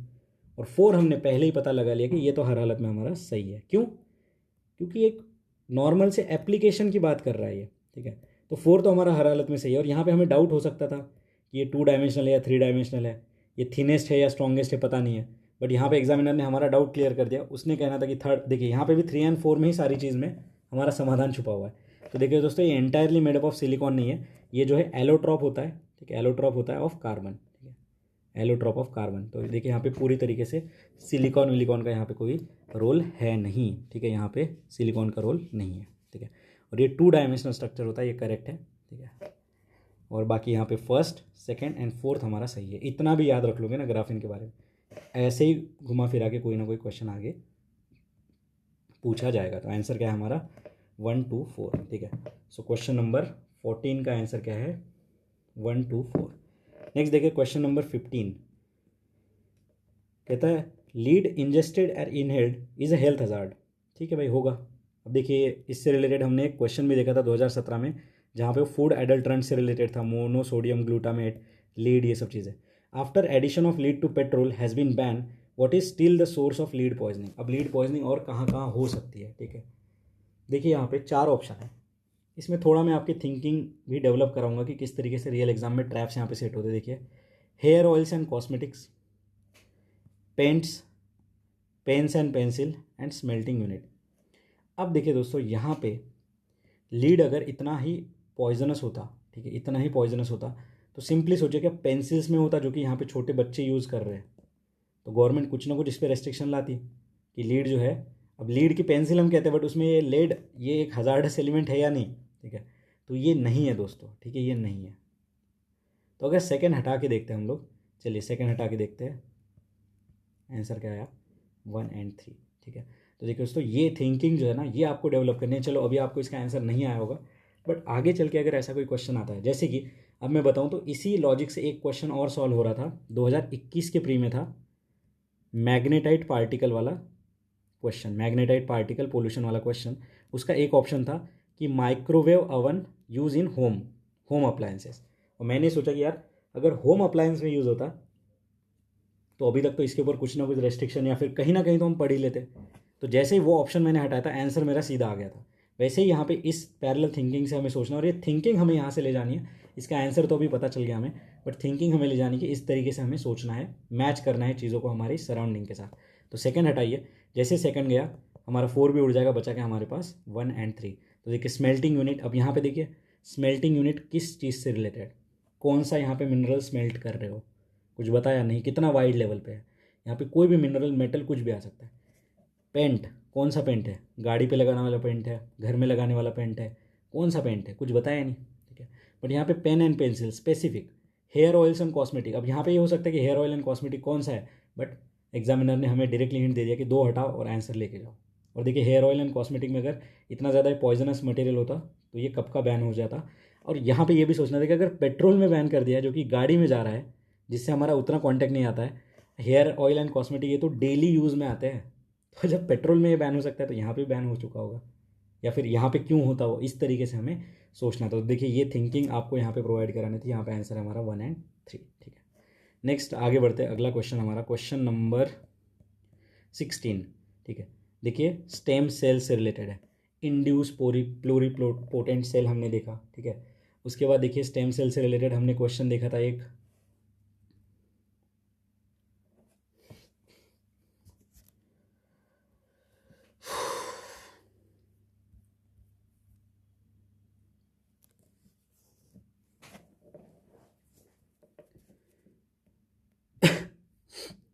और 4 हमने पहले ही पता लगा लिया कि ये तो हर हालत में हमारा सही है। क्यों? क्योंकि एक नॉर्मल से एप्लीकेशन की बात कर रहा है ये। ठीक है, तो 4 तो हमारा हर हालत में सही है। और यहाँ पे हमें डाउट हो सकता था कि ये 2 डायमेंशनल है या 3 डायमेंशनल है, ये थिनेस्ट है या स्ट्रॉन्गेस्ट है, पता नहीं है। बट यहाँ पे एग्जामिनर ने हमारा डाउट क्लियर कर दिया। उसने कहना था कि थर्ड, देखिए यहाँ पे भी 3 एंड 4 में ही सारी चीज़ में हमारा समाधान छुपा हुआ है। तो देखिए दोस्तों ये entirely made up of silicon नहीं है, ये जो है एलोट्रॉप होता है। ठीक है, एलोट्रॉप होता है ऑफ कार्बन। ठीक है, एलोट्रॉप ऑफ कार्बन। तो देखिए यहाँ पे पूरी तरीके से सिलिकॉन विलिकॉन का यहाँ पे कोई रोल है नहीं। ठीक है, यहाँ पे सिलिकॉन का रोल नहीं है। ठीक है, और ये 2 डायमेंशनल स्ट्रक्चर होता है, ये करेक्ट है। ठीक है, और बाकी यहाँ पे फर्स्ट, सेकंड एंड फोर्थ हमारा सही है। इतना भी याद रख लोगे ना ग्राफीन के बारे में, ऐसे ही घुमा फिरा के कोई ना कोई क्वेश्चन आगे पूछा जाएगा। तो आंसर क्या है हमारा? 1 2 4, ठीक है। सो क्वेश्चन नंबर 14 का आंसर क्या है? 1 2 4। नेक्स्ट देखिए क्वेश्चन नंबर 15, कहता है लीड इंजेस्टेड और inhaled is a health hazard. ठीक है भाई, होगा। अब देखिए इससे रिलेटेड हमने एक क्वेश्चन भी देखा था 2017 में, जहाँ पे फूड एडल्ट्रेंट से रिलेटेड था, मोनोसोडियम ग्लूटामेट, लीड, ये सब चीज़ें। After addition of lead to petrol has been ban, what is still the source of lead poisoning. अब लीड पॉइजनिंग और कहाँ कहाँ हो सकती है, ठीक है। देखिए यहाँ पे 4 ऑप्शन है। इसमें थोड़ा मैं आपकी थिंकिंग भी डेवलप कराऊंगा कि किस तरीके से रियल एग्जाम में ट्रैप्स यहाँ पे सेट होते हैं। देखिए, hair oils and cosmetics, paints, pens and pencil and smelting unit. अब देखिए दोस्तों, यहाँ पे लीड अगर इतना ही पॉइजनस होता, ठीक है, इतना ही पॉइजनस होता, तो सिंपली सोचिए क्या पेंसिल्स में होता, जो कि यहाँ पे छोटे बच्चे यूज़ कर रहे हैं, तो गवर्नमेंट कुछ ना कुछ इस पर रेस्ट्रिक्शन लाती कि लीड जो है, अब लीड की पेंसिल हम कहते हैं, बट उसमें ये लेड, ये एक हजार्डस एलिमेंट है या नहीं, ठीक है। तो ये नहीं है दोस्तों, ठीक है, ये नहीं है। तो अगर सेकंड हटा के देखते हैं हम लोग, चलिए सेकंड हटा के देखते हैं, आंसर क्या आया? 1 एंड 3, ठीक है। तो देखिए दोस्तों, ये थिंकिंग जो है ना, ये आपको डेवलप करनी है। चलो अभी आपको इसका आंसर नहीं आया होगा, बट आगे चल के अगर ऐसा कोई क्वेश्चन आता है, जैसे कि अब मैं बताऊं तो इसी लॉजिक से एक क्वेश्चन और सॉल्व हो रहा था 2021 के प्री में था, मैग्नेटाइट पार्टिकल वाला क्वेश्चन, मैग्नेटाइट पार्टिकल पोल्यूशन वाला क्वेश्चन। उसका एक ऑप्शन था कि microwave oven use in home, home appliances. और मैंने सोचा कि यार अगर होम अप्लायंस में यूज़ होता तो अभी तक तो इसके ऊपर कुछ ना कुछ रेस्ट्रिक्शन या फिर कहीं ना कहीं तो हम पढ़ ही लेते। तो जैसे ही वो ऑप्शन मैंने हटाया था, आंसर मेरा सीधा आ गया था। वैसे ही यहाँ पे इस पैरेलल थिंकिंग से हमें सोचना, और ये थिंकिंग हमें यहाँ से ले जानी है। इसका आंसर तो अभी पता चल गया हमें, बट थिंकिंग हमें ले जानी कि इस तरीके से हमें सोचना है, मैच करना है चीज़ों को हमारी सराउंडिंग के साथ। तो सेकंड हटाइए, जैसे सेकंड गया हमारा 4 भी उड़ जाएगा, बचा के हमारे पास 1 एंड 3। तो देखिए स्मेल्टिंग यूनिट, अब यहाँ पे देखिए स्मेल्टिंग यूनिट किस चीज़ से रिलेटेड, कौन सा यहाँ पे मिनरल स्मेल्ट कर रहे हो, कुछ बताया नहीं, कितना वाइड लेवल पे है। यहाँ पे कोई भी मिनरल, मेटल, कुछ भी आ सकता है। पेंट, कौन सा पेंट है? गाड़ी पे लगाने वाला पेंट है, घर में लगाने वाला पेंट है, कौन सा पेंट है? कुछ बताया नहीं, ठीक है। बट यहाँ पे pen and pencil, specific. Hair oils and cosmetic, अब यहाँ पे ये हो सकता है कि हेयर ऑयल एंड कॉस्मेटिक कौन सा है, बट एग्जामिनर ने हमें डायरेक्टली हिंट दे दिया कि 2 हटाओ और आंसर लेके जाओ। और देखिए हेयर ऑयल एंड कॉस्मेटिक में अगर इतना ज़्यादा पॉइजनस मटेरियल होता तो ये कब का बैन हो जाता। और यहाँ पे ये भी सोचना था कि अगर पेट्रोल में बैन कर दिया, जो कि गाड़ी में जा रहा है, जिससे हमारा उतना कॉन्टैक्ट नहीं आता है, हेयर ऑयल एंड कॉस्मेटिक ये तो डेली यूज़ में आते हैं, तो जब पेट्रोल में ये बैन हो सकता है तो यहाँ पे बैन हो चुका होगा, या फिर यहाँ पे क्यों होता हो, इस तरीके से हमें सोचना था। तो देखिए ये थिंकिंग आपको यहाँ पे प्रोवाइड करानी थी। यहाँ पे आंसर है हमारा 1 एंड 3, ठीक है। नेक्स्ट आगे बढ़ते हैं, अगला क्वेश्चन हमारा क्वेश्चन नंबर 16, ठीक है। देखिए स्टेम सेल से रिलेटेड है, इंड्यूस प्लूरिपोटेंट सेल हमने देखा, ठीक है। उसके बाद देखिए स्टेम सेल से रिलेटेड हमने क्वेश्चन देखा था एक,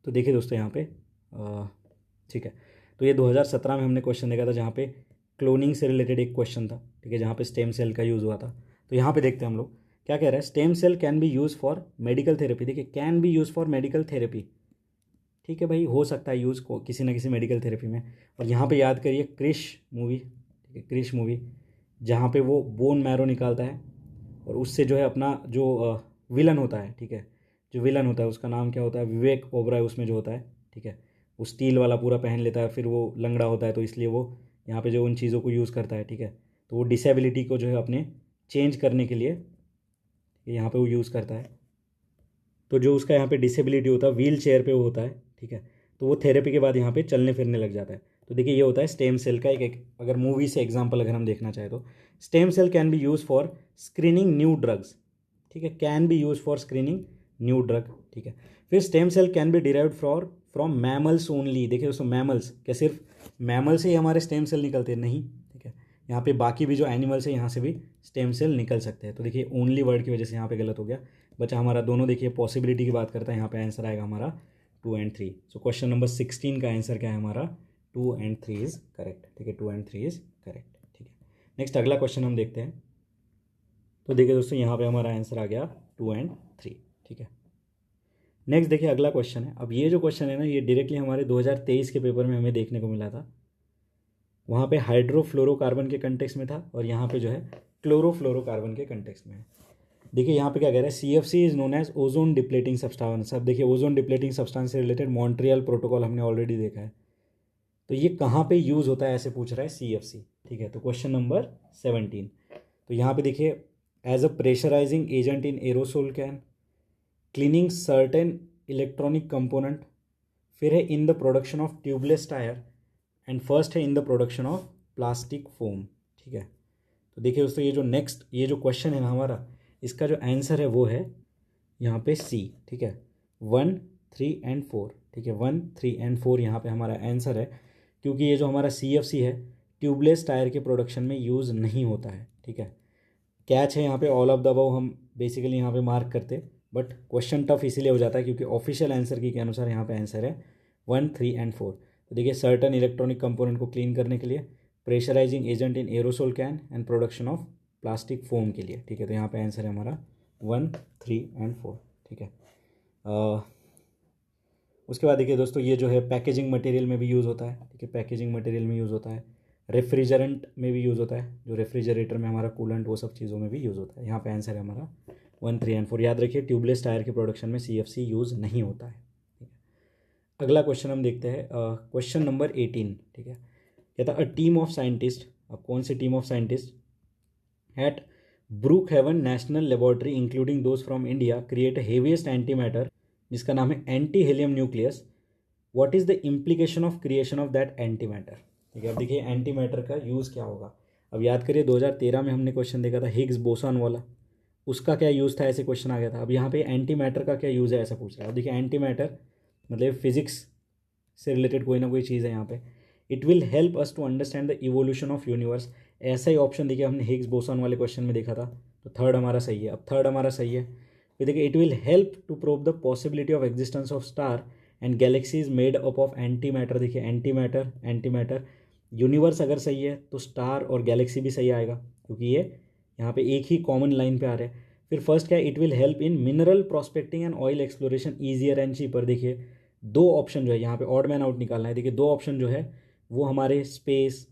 तो देखिए दोस्तों यहाँ पे ठीक है, तो ये 2017 में हमने क्वेश्चन देखा था, जहाँ पे क्लोनिंग से रिलेटेड एक क्वेश्चन था, ठीक है, जहाँ पे स्टेम सेल का यूज़ हुआ था। तो यहाँ पे देखते हैं हम लोग क्या कह रहा है, stem cell can be use for medical therapy. देखिए can be use for medical therapy, ठीक है भाई, हो सकता है यूज़ को किसी ना किसी मेडिकल थेरेपी में। और यहाँ पे याद करिए क्रिश मूवी, ठीक है, क्रिश मूवी, जहाँ पे वो बोन मैरो निकालता है और उससे जो है अपना जो विलन होता है, ठीक है, जो विलन होता है उसका नाम क्या होता है, विवेक ओबराय उसमें जो होता है, ठीक है, वो स्टील वाला पूरा पहन लेता है, फिर वो लंगड़ा होता है, तो इसलिए वो यहाँ पे जो उन चीज़ों को यूज़ करता है, ठीक है। तो वो डिसेबिलिटी को जो है अपने चेंज करने के लिए यहाँ पे वो यूज़ करता है। तो जो उसका यहाँ पे डिसेबिलिटी होता है, व्हील चेयर पे वो होता है, ठीक है, तो वो थेरेपी के बाद यहाँ पे चलने फिरने लग जाता है। तो देखिए ये होता है स्टेम सेल का एक अगर मूवी से एग्जांपल अगर हम देखना चाहें तो, stem cell can be use for screening new drugs, ठीक है, can be use for screening new drug, ठीक है। फिर stem cell can be derived from mammals only. देखिए दोस्तों मैमल्स, क्या सिर्फ मैमल से ही हमारे स्टेम सेल निकलते हैं? नहीं, ठीक है, यहाँ पे बाकी भी जो एनिमल्स है यहाँ से भी स्टेम सेल निकल सकते हैं। तो देखिए ओनली वर्ड की वजह से यहाँ पे गलत हो गया, बचा हमारा दोनों। देखिए पॉसिबिलिटी की बात करता है, यहाँ पे आंसर आएगा हमारा 2 एंड 3। सो क्वेश्चन नंबर 16 का आंसर क्या है हमारा? 2 एंड 3 इज करेक्ट, ठीक है, 2 एंड 3 इज करेक्ट, ठीक है। नेक्स्ट अगला क्वेश्चन हम देखते हैं। तो देखिए दोस्तों यहाँ पे हमारा आंसर आ गया 2 एंड 3, ठीक है। नेक्स्ट देखिए अगला क्वेश्चन है। अब ये जो क्वेश्चन है ना, ये डायरेक्टली हमारे 2023 के पेपर में हमें देखने को मिला था। वहाँ पे हाइड्रोफ्लोरोकार्बन के कंटेक्स्ट में था और यहाँ पे जो है क्लोरोफ्लोरोकार्बन के कंटेक्स्ट में है। देखिए यहाँ पे क्या कह रहा है, CFC is known as ozone depleting substance. अब देखिए ओजोन डिप्लेटिंग सब्सटेंस से रिलेटेड मॉन्ट्रियल प्रोटोकॉल हमने ऑलरेडी देखा है, तो ये कहाँ पे यूज़ होता है ऐसे पूछ रहा है CFC। ठीक है, तो क्वेश्चन नंबर 17, तो यहाँ पे देखिए as a pressurising agent in aerosol can, cleaning certain electronic component, फिर है in the production of tubeless tyre, and first है in the production of plastic foam. ठीक है, तो देखिए दोस्तों ये जो नेक्स्ट ये जो क्वेश्चन है ना हमारा, इसका जो आंसर है वो है यहाँ पे C। ठीक है, 1, 3 एंड 4। ठीक है, 1, 3 एंड 4 यहाँ पे हमारा आंसर है, क्योंकि ये जो हमारा CFC है ट्यूबलेस टायर के प्रोडक्शन में यूज़ नहीं होता है। ठीक है, कैच है यहाँ पे ऑल ऑफ द अबव हम बेसिकली यहाँ पे मार्क करते, बट क्वेश्चन टफ इसीलिए हो जाता है क्योंकि ऑफिशियल आंसर की के अनुसार यहाँ पे आंसर है 1, 3 एंड 4। तो देखिए सर्टन इलेक्ट्रॉनिक कंपोनेंट को क्लीन करने के लिए, pressurising agent in aerosol can, and production of plastic foam के लिए। ठीक है, तो यहाँ पे आंसर है हमारा 1, 3 एंड 4। ठीक है, उसके बाद देखिए दोस्तों ये जो है पैकेजिंग मटेरियल में भी यूज़ होता है। ठीक है, पैकेजिंग मटेरियल में यूज़ होता है, रेफ्रिजरेंट में भी यूज़ होता है, जो रेफ्रिजरेटर में हमारा कूलेंट वो सब चीज़ों में भी यूज़ होता है। यहाँ पे आंसर है हमारा 1, 3 एंड 4। याद रखिए ट्यूबलेस टायर के प्रोडक्शन में CFC यूज़ नहीं होता है। ठीक है, अगला क्वेश्चन हम देखते हैं, क्वेश्चन नंबर 18। ठीक है, कहता अ टीम ऑफ साइंटिस्ट, अब कौन सी team of scientist, at Brookhaven National Laboratory including those from India create heaviest anti matter जिसका नाम है anti helium nucleus, what is the implication of creation of that anti matter. ठीक है, अब देखिए एंटी मैटर का यूज़ क्या होगा। अब याद करिए 2013 में हमने क्वेश्चन देखा था हिग्स बोसॉन वाला, उसका क्या यूज़ था, ऐसे क्वेश्चन आ गया था। अब यहाँ पे एंटी मैटर का क्या यूज़ है ऐसा पूछ रहा है। अब देखिए एंटी मैटर मतलब फिजिक्स से रिलेटेड कोई ना कोई चीज़ है यहाँ पे। It will help us to understand the evolution of universe, ऐसा ही ऑप्शन देखिए हमने हिग्स बोसॉन वाले क्वेश्चन में देखा था, तो थर्ड हमारा सही है। अब थर्ड हमारा सही है, फिर देखिए it will help to prove the possibility of existence of star and galaxies made up of anti matter. देखिए एंटी मैटर यूनिवर्स अगर सही है तो स्टार और गैलेक्सी भी सही आएगा, क्योंकि ये यहाँ पे एक ही कॉमन लाइन पे आ रहे हैं। फिर फर्स्ट क्या है, it will help in mineral prospecting and oil exploration easier and cheaper. देखिए दो ऑप्शन जो है यहाँ पे ऑड मैन आउट निकालना है। देखिए दो ऑप्शन जो है वो हमारे स्पेस,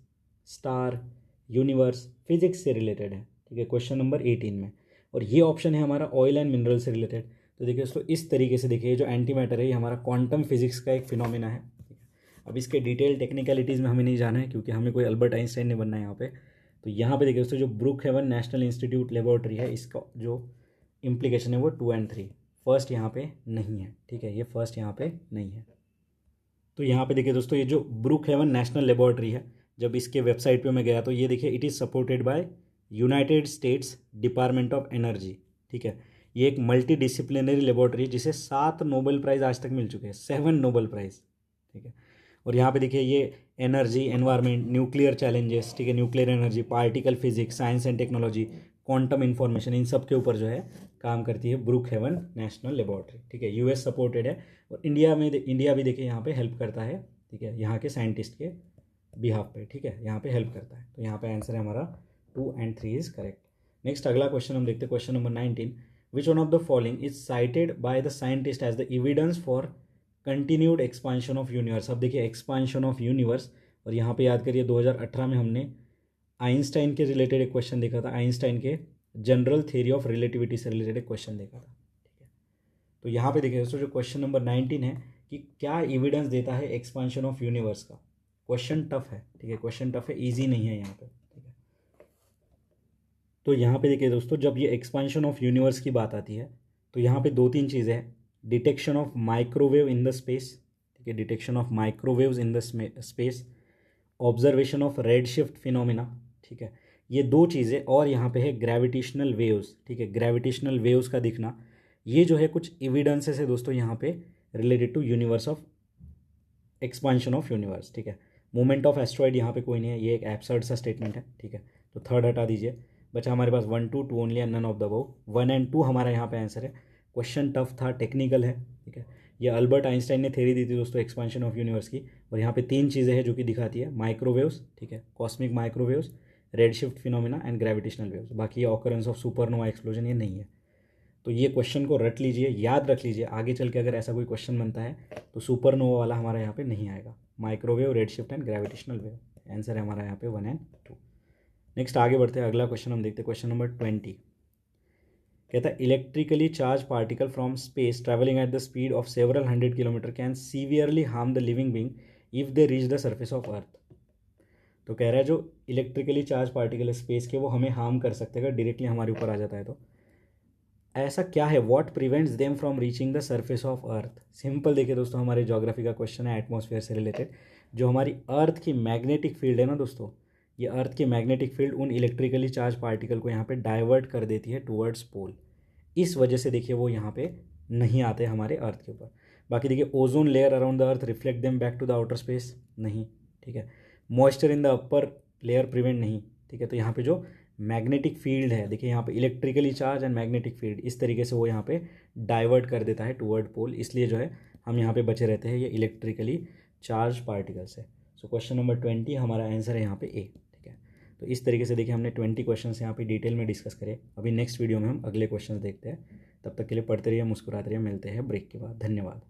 स्टार, यूनिवर्स, फिजिक्स से रिलेटेड है। ठीक है, क्वेश्चन नंबर 18 में, और ये ऑप्शन है हमारा ऑयल एंड मिनरल से रिलेटेड। तो देखिए दोस्तों इस तरीके से देखिए जो एंटी मैटर है ये हमारा क्वांटम फिजिक्स का एक फिनोमिना है। ठीक है, अब इसके डिटेल टेक्निकलिटीज़ में हमें नहीं जाना है क्योंकि हमें कोई अल्बर्ट आइंस्टाइन नहीं बनना है यहाँ पे। तो यहाँ पे देखिए दोस्तों जो ब्रूकहेवन नेशनल इंस्टीट्यूट लेबोरेटरी है इसका जो इम्प्लीकेशन है वो 2 एंड 3, फर्स्ट यहाँ पे नहीं है। ठीक है, ये फर्स्ट यहाँ पे नहीं है। तो यहाँ पे देखिए दोस्तों ये जो ब्रूकहेवन नेशनल लेबोरेटरी है, जब इसके वेबसाइट पे मैं गया तो ये देखिए it is supported by United states department of energy. ठीक है, ये एक मल्टी डिसिप्लिनरी लेबोरेटरी जिसे 7 नोबेल प्राइज़ आज तक मिल चुके हैं, 7 नोबेल प्राइज़। ठीक है, और यहाँ पे देखिए ये एनर्जी, एनवायरनमेंट, न्यूक्लियर चैलेंजेस, ठीक है, nuclear energy, particle physics, science and technology, quantum information, इन सब के ऊपर जो है काम करती है ब्रूकहेवन नेशनल लेबोरेटरी। ठीक है, US सपोर्टेड है, और इंडिया भी देखिए यहाँ पे हेल्प करता है। ठीक है, यहाँ के साइंटिस्ट के बिहाफ पे। ठीक है, यहाँ पे हेल्प करता है, तो यहाँ पे आंसर है हमारा 2 एंड 3 इज करेक्ट। नेक्स्ट अगला क्वेश्चन हम देखते हैं, question number 19, which one of the following is cited by the scientist as the evidence for continued expansion of universe. अब देखिए एक्सपांशन ऑफ यूनिवर्स, और यहाँ पे याद करिए 2018 में हमने आइंस्टाइन के रिलेटेड एक क्वेश्चन देखा था, आइंस्टाइन के जनरल थ्योरी ऑफ रिलेटिविटी से रिलेटेड एक क्वेश्चन देखा था। ठीक है, तो यहाँ पे देखिए दोस्तों जो क्वेश्चन नंबर 19 है कि क्या एविडेंस देता है एक्सपांशन ऑफ यूनिवर्स का। क्वेश्चन टफ है। ठीक है, क्वेश्चन टफ है, ईजी नहीं है यहाँ पे। ठीक है, तो यहाँ पे देखिए दोस्तों जब ये एक्सपांशन ऑफ यूनिवर्स की बात आती है तो यहाँ पे 2-3 चीज़ें हैं, detection of microwave in the space. ठीक है, detection of microwaves in the space, observation of red shift phenomena. ठीक है, ये 2 चीज़ें, और यहाँ पे है ग्रेविटेशनल वेव्स। ठीक है, ग्रेविटेशनल वेव्स का दिखना, ये जो है कुछ एविडेंसेस है दोस्तों यहाँ पे related to universe of expansion of universe. ठीक है, मूवमेंट ऑफ एस्ट्रॉइड यहाँ पे कोई नहीं है, ये एक एब्सर्ड सा स्टेटमेंट है। ठीक है, तो थर्ड हटा दीजिए, बचा हमारे पास 1, 2, 2 only and none of the above. 1 and 2 हमारा यहाँ पे आंसर है। क्वेश्चन टफ था, टेक्निकल है। ठीक है, ये अल्बर्ट आइंस्टाइन ने थ्योरी दी थी दोस्तों एक्सपांशन ऑफ यूनिवर्स की, और यहाँ पे 3 चीज़ें हैं जो कि दिखाती है, माइक्रोवेव्स, ठीक है, cosmic microwaves, red shift phenomena and gravitational waves. बाकी ये ऑकरेंस ऑफ सुपरनोवा एक्सप्लोजन ये नहीं है। तो ये क्वेश्चन को रट लीजिए, याद रख लीजिए, आगे चल के अगर ऐसा कोई क्वेश्चन बनता है तो सुपरनोवा वाला हमारा यहाँ पे नहीं आएगा, microwave, red shift and gravitational wave. Answer है हमारा यहाँ पे 1 एंड 2। नेक्स्ट आगे बढ़ते हैं, अगला क्वेश्चन हम देखते हैं, क्वेश्चन नंबर 20। कहता है electrically charge particle from space travelling at the speed of several 100 kilometre can severely harm the living being if they reach the surface of earth. तो कह रहा है जो इलेक्ट्रिकली चार्ज पार्टिकल है स्पेस के, वो हमें हार्म कर सकते हैं अगर डायरेक्टली हमारे ऊपर आ जाता है। तो ऐसा क्या है, what prevents them from reaching the surface of earth. Simple देखिए दोस्तों, हमारे ज्योग्राफी का क्वेश्चन है एटमॉस्फेयर से रिलेटेड। जो हमारी अर्थ की मैग्नेटिक फील्ड है ना दोस्तों, ये अर्थ की मैग्नेटिक फील्ड उन इलेक्ट्रिकली चार्ज पार्टिकल को यहाँ पे डाइवर्ट कर देती है टुवर्ड्स पोल। इस वजह से देखिए वो यहाँ पे नहीं आते हमारे अर्थ के ऊपर। बाकी देखिए ozone layer around the earth reflect them back to the outer space, नहीं, ठीक है। Moisture in the upper layer prevent, नहीं, ठीक है। तो यहाँ पे जो मैग्नेटिक फील्ड है देखिए यहाँ पे electrically charge and magnetic field, इस तरीके से वो यहाँ पे डाइवर्ट कर देता है टुवर्ड पोल, इसलिए जो है हम यहाँ पे बचे रहते हैं ये इलेक्ट्रिकली चार्ज पार्टिकल से। सो क्वेश्चन नंबर 20 हमारा आंसर है यहाँ पे ए, ठीक है। तो इस तरीके से देखिए हमने 20 क्वेश्चन यहाँ पे डिटेल में डिस्कस करे। अभी नेक्स्ट वीडियो में हम अगले क्वेश्चन देखते हैं, तब तक के लिए पढ़ते रहिए, मुस्कुराते रहिए, मिलते हैं ब्रेक के बाद। धन्यवाद।